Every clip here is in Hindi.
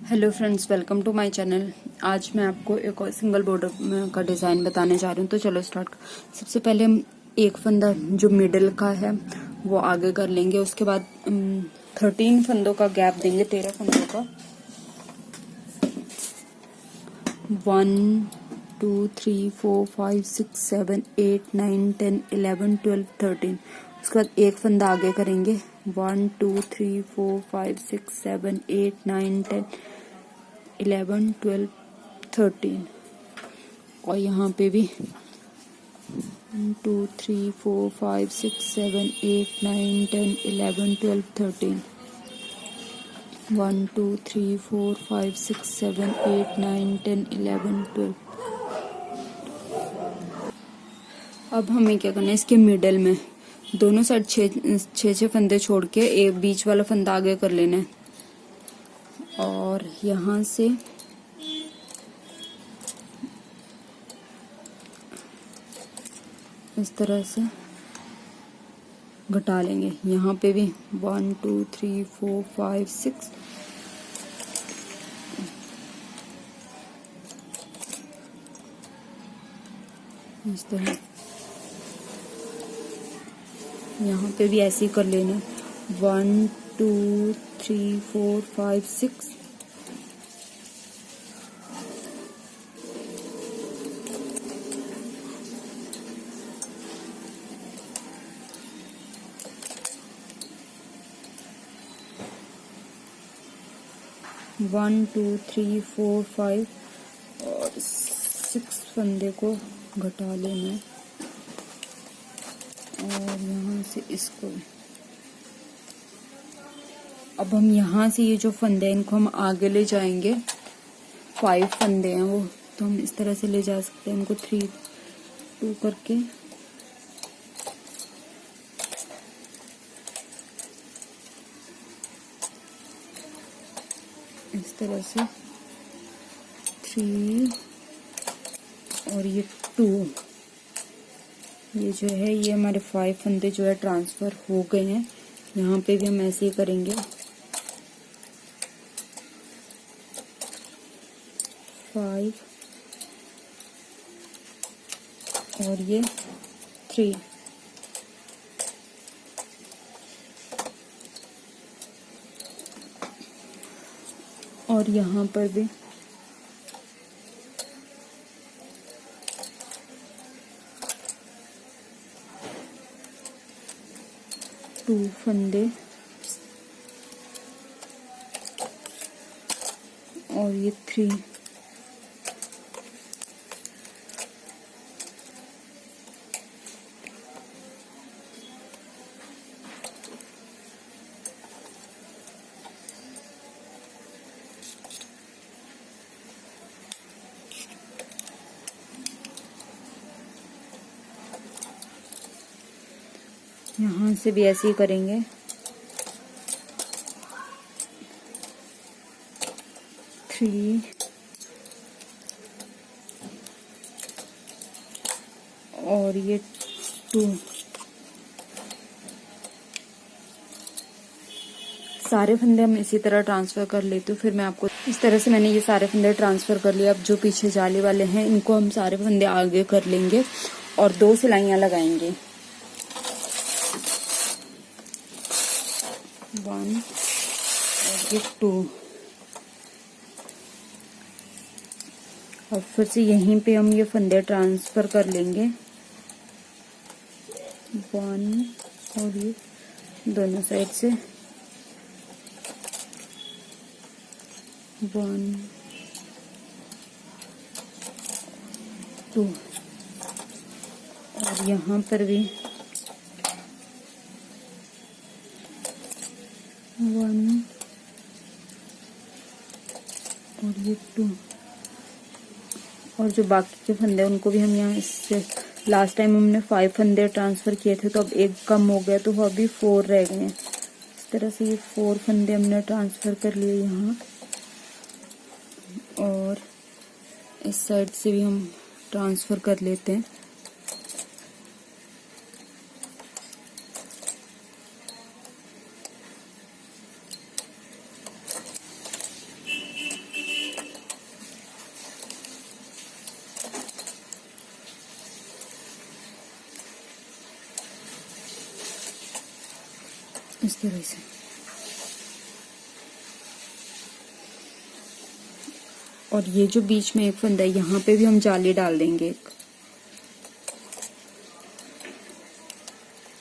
Hello friends, welcome to my channel. आज मैं आपको एक और सिंगल बॉर्डर का डिज़ाइन बताने जा रही हूँ। तो चलो स्टार्ट। सबसे पहले हम एक फंदा जो मिडिल का है वो आगे कर लेंगे। उसके बाद 13 फंदों का गैप देंगे, 13 फंदों का। 1 2 3 4 5 6 7 8 9 10 11 12 13। उसके बाद एक फंदा आगे करेंगे। 1 2 3 4 5 6 7 8 9 10 11 12 13। और यहाँ पे भी 1 2 3 4 5 6 7 8 9 10 11 12 13। 1 2 3 4 5 6 7 8 9 10 11 12। अब हमें क्या करना है, इसके मिडल में दोनों साइड छः फंदे छोड़ के एक बीच वाला फंदा आगे कर लेना है। और यहाँ से इस तरह से घटा लेंगे। यहाँ पे भी 1 2 3 4 5 6 इस तरह। यहाँ पे भी ऐसे ही कर लेना। 1 2 3 4 5 6 1 2 3 4 5 और 6 फंदे को घटा लेना है। और यहाँ से इसको अब हम यहाँ से ये जो फंदे हैं इनको हम आगे ले जाएंगे। 5 फंदे हैं वो, तो हम इस तरह से ले जा सकते हैं इनको 3 2 करके। इस तरह से 3 और ये 2, ये जो है ये हमारे 5 फंदे जो है ट्रांसफर हो गए हैं। यहाँ पे भी हम ऐसे ही करेंगे। 5 और ये 3। और यहाँ पर भी 2 फंदे और ये 3। यहाँ से भी ऐसे ही करेंगे। 3 और ये 2। सारे फंदे हम इसी तरह ट्रांसफर कर लेते हैं। फिर मैं आपको इस तरह से मैंने ये सारे फंदे ट्रांसफर कर लिए। अब जो पीछे जाली वाले हैं इनको हम सारे फंदे आगे कर लेंगे और 2 सिलाइयाँ लगाएंगे। 1 और ये 2। और फिर से यहीं पे हम ये फंदे ट्रांसफर कर लेंगे। 1 और ये दोनों साइड से 1 2 और यहाँ पर भी 1 और ये 2। और जो बाकी के फंदे उनको भी हम यहाँ इससे लास्ट टाइम हमने 5 फंदे ट्रांसफर किए थे, तो अब एक कम हो गया तो अभी 4 रह गए हैं। इस तरह से ये 4 फंदे हमने ट्रांसफर कर लिए यहाँ। और इस साइड से भी हम ट्रांसफर कर लेते हैं। इस तरह से। और ये जो बीच में एक फंदा है यहाँ पे भी हम जाली डाल देंगे एक,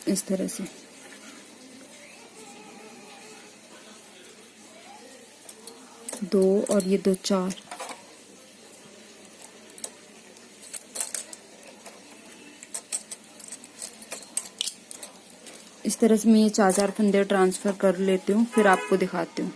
इस तरह से। दो और ये दो, चार। इस तरह से मैं ये चार चार फंदे ट्रांसफर कर लेती हूँ, फिर आपको दिखाती हूँ।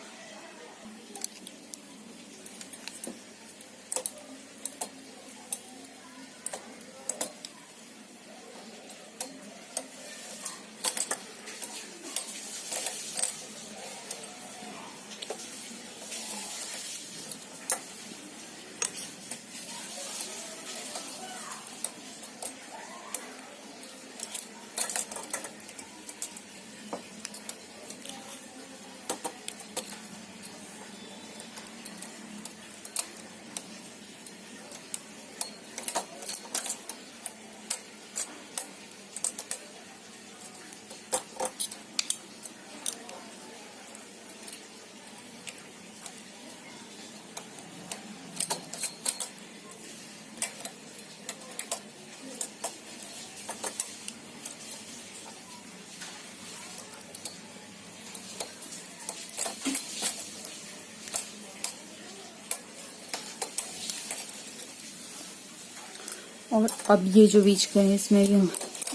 और अब ये जो बीच का है इसमें भी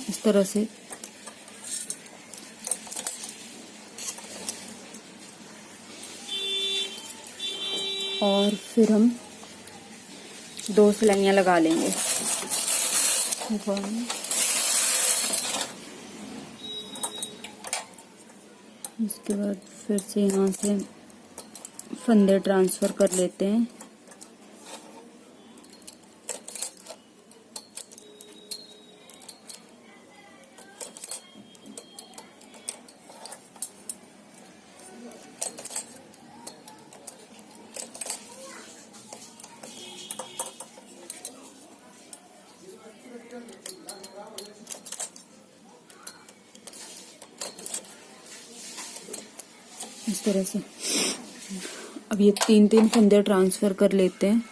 इस तरह से और फिर हम दो सिलाइयाँ लगा लेंगे। इसके बाद फिर से यहाँ से फंदे ट्रांसफर कर लेते हैं। इस तरह से अब ये तीन तीन फंदे ट्रांसफर कर लेते हैं।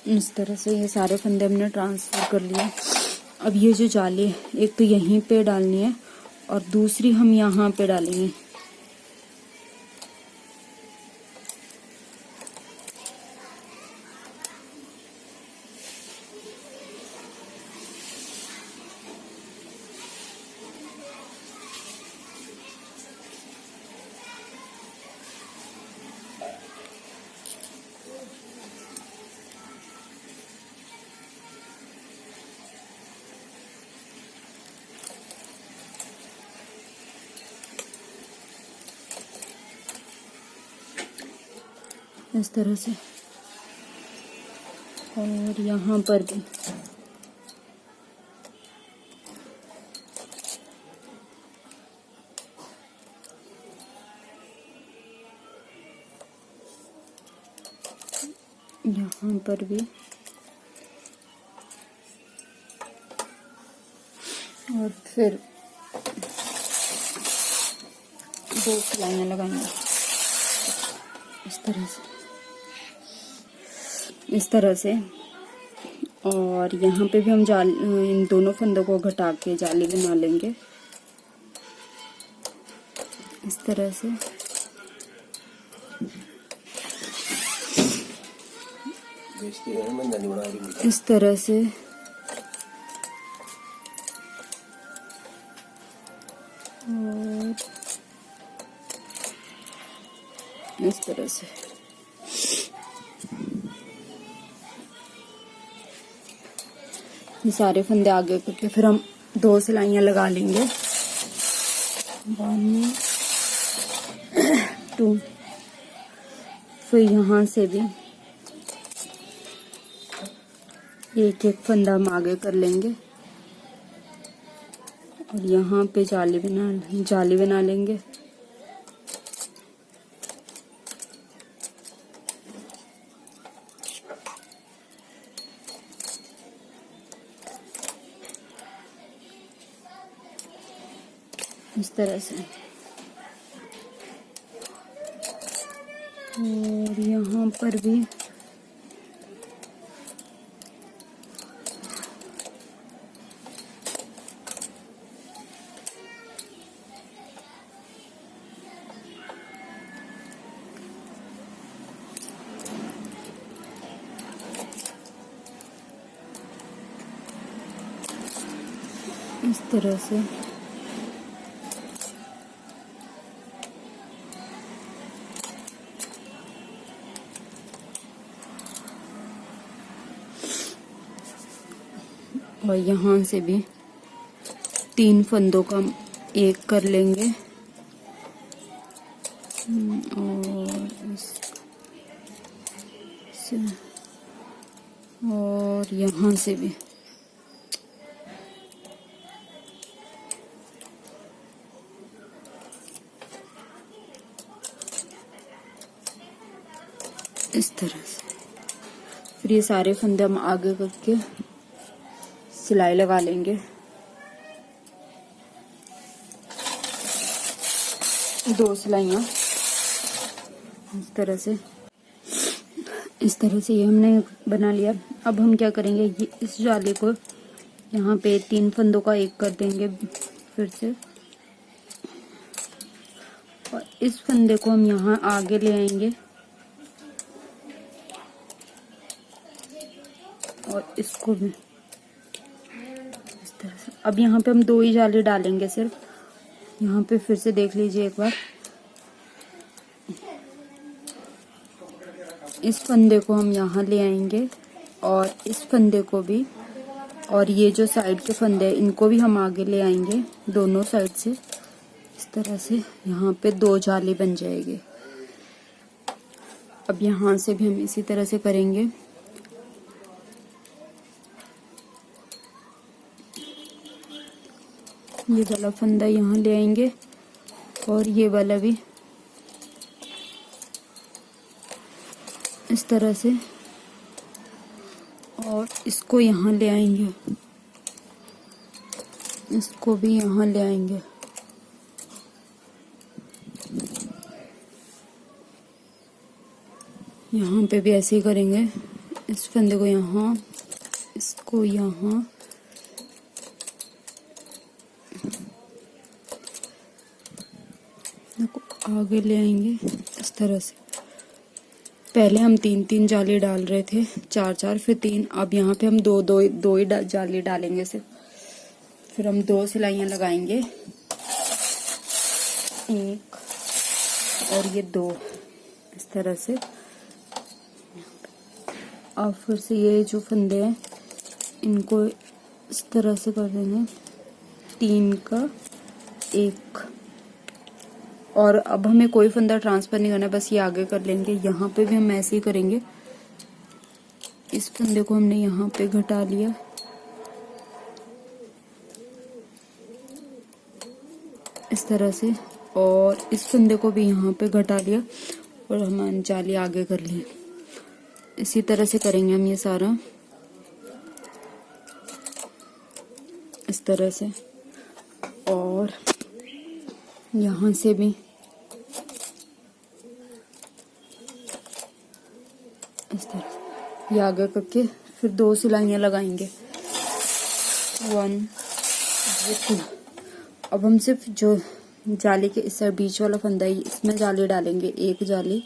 इस तरह से ये सारे फंदे हमने ट्रांसफर कर लिए। अब ये जो जाली है एक तो यहीं पे डालनी है और दूसरी हम यहाँ पे डालेंगे। इस तरह से और यहाँ पर भी यहाँ पर भी और फिर दो सिलाइयाँ लगाएंगे इस तरह से। इस तरह से। और यहाँ पे भी हम जाल इन दोनों फंदों को घटा के जाली बना लेंगे इस तरह से। इस तरह से और इस तरह से। ये सारे फंदे आगे करके फिर हम 2 सिलाइयाँ लगा लेंगे। 1 2। फिर यहाँ से भी एक एक फंदा हम आगे कर लेंगे और यहाँ पे जाली बना लेंगे। इस तरह से। और यहाँ पर भी इस तरह से। और यहाँ से भी 3 फंदों का हम एक कर लेंगे और यहाँ से भी इस तरह से। फिर ये सारे फंदे हम आगे करके सिलाई लगा लेंगे। 2 सिलाइयाँ इस तरह से। इस तरह से ये हमने बना लिया। अब हम क्या करेंगे, ये इस जाली को यहाँ पे 3 फंदों का एक कर देंगे फिर से। और इस फंदे को हम यहाँ आगे ले आएंगे और इसको भी इस तरह से। अब यहाँ पे हम 2 ही जाली डालेंगे सिर्फ। यहाँ पे फिर से देख लीजिए एक बार। इस फंदे को हम यहाँ ले आएंगे और इस फंदे को भी, और ये जो साइड के फंदे हैं इनको भी हम आगे ले आएंगे दोनों साइड से। इस तरह से यहाँ पे 2 जाली बन जाएगी। अब यहाँ से भी हम इसी तरह से करेंगे। ये वाला फंदा यहाँ ले आएंगे और ये वाला भी इस तरह से, और इसको यहाँ ले आएंगे, इसको भी यहाँ ले आएंगे। यहाँ पे भी ऐसे ही करेंगे। इस फंदे को यहाँ, इसको यहाँ, आगे ले आएंगे इस तरह से। पहले हम 3-3 जाली डाल रहे थे, 4-4 फिर 3। अब यहाँ पे हम 2 ही जाली डालेंगे सिर्फ। फिर हम 2 सिलाइयाँ लगाएंगे, 1 और ये 2 इस तरह से। अब फिर से ये जो फंदे हैं इनको इस तरह से कर देंगे, 3 का 1। और अब हमें कोई फंदा ट्रांसफर नहीं करना, बस ये आगे कर लेंगे। यहाँ पे भी हम ऐसे ही करेंगे। इस फंदे को हमने यहाँ पे घटा लिया, इस तरह से, और इस फंदे को भी यहाँ पे घटा लिया और हम जाली आगे कर ली। इसी तरह से करेंगे हम ये सारा इस तरह से। और यहाँ से भी इस तरह से। ये आगे करके फिर 2 सिलाइयां लगाएंगे, 1 2। अब हम सिर्फ जो जाली के इस बीच वाला फंदा है इसमें जाली डालेंगे, 1 जाली।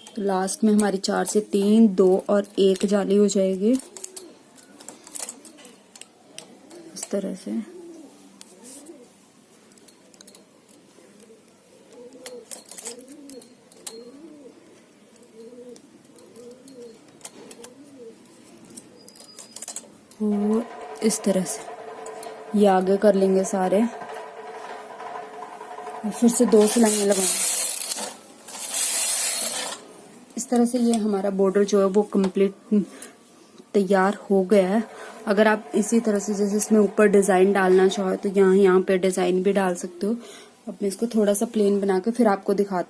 तो लास्ट में हमारी 4 से 3, 2 और 1 जाली हो जाएगी इस तरह से। और इस तरह से ये आगे कर लेंगे सारे, और फिर से 2 सिलाइयां लगाएंगे। इस तरह से ये हमारा बॉर्डर जो है वो कंप्लीट तैयार हो गया है। अगर आप इसी तरह से जैसे इसमें ऊपर डिजाइन डालना चाहो तो यहाँ पे डिजाइन भी डाल सकते हो। अब मैं इसको थोड़ा सा प्लेन बना के फिर आपको दिखा।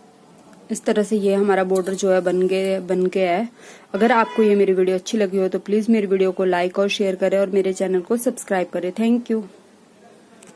इस तरह से ये हमारा बॉर्डर जो है बन गया है। अगर आपको ये मेरी वीडियो अच्छी लगी हो तो प्लीज मेरी वीडियो को लाइक और शेयर करें और मेरे चैनल को सब्सक्राइब करें। Thank you.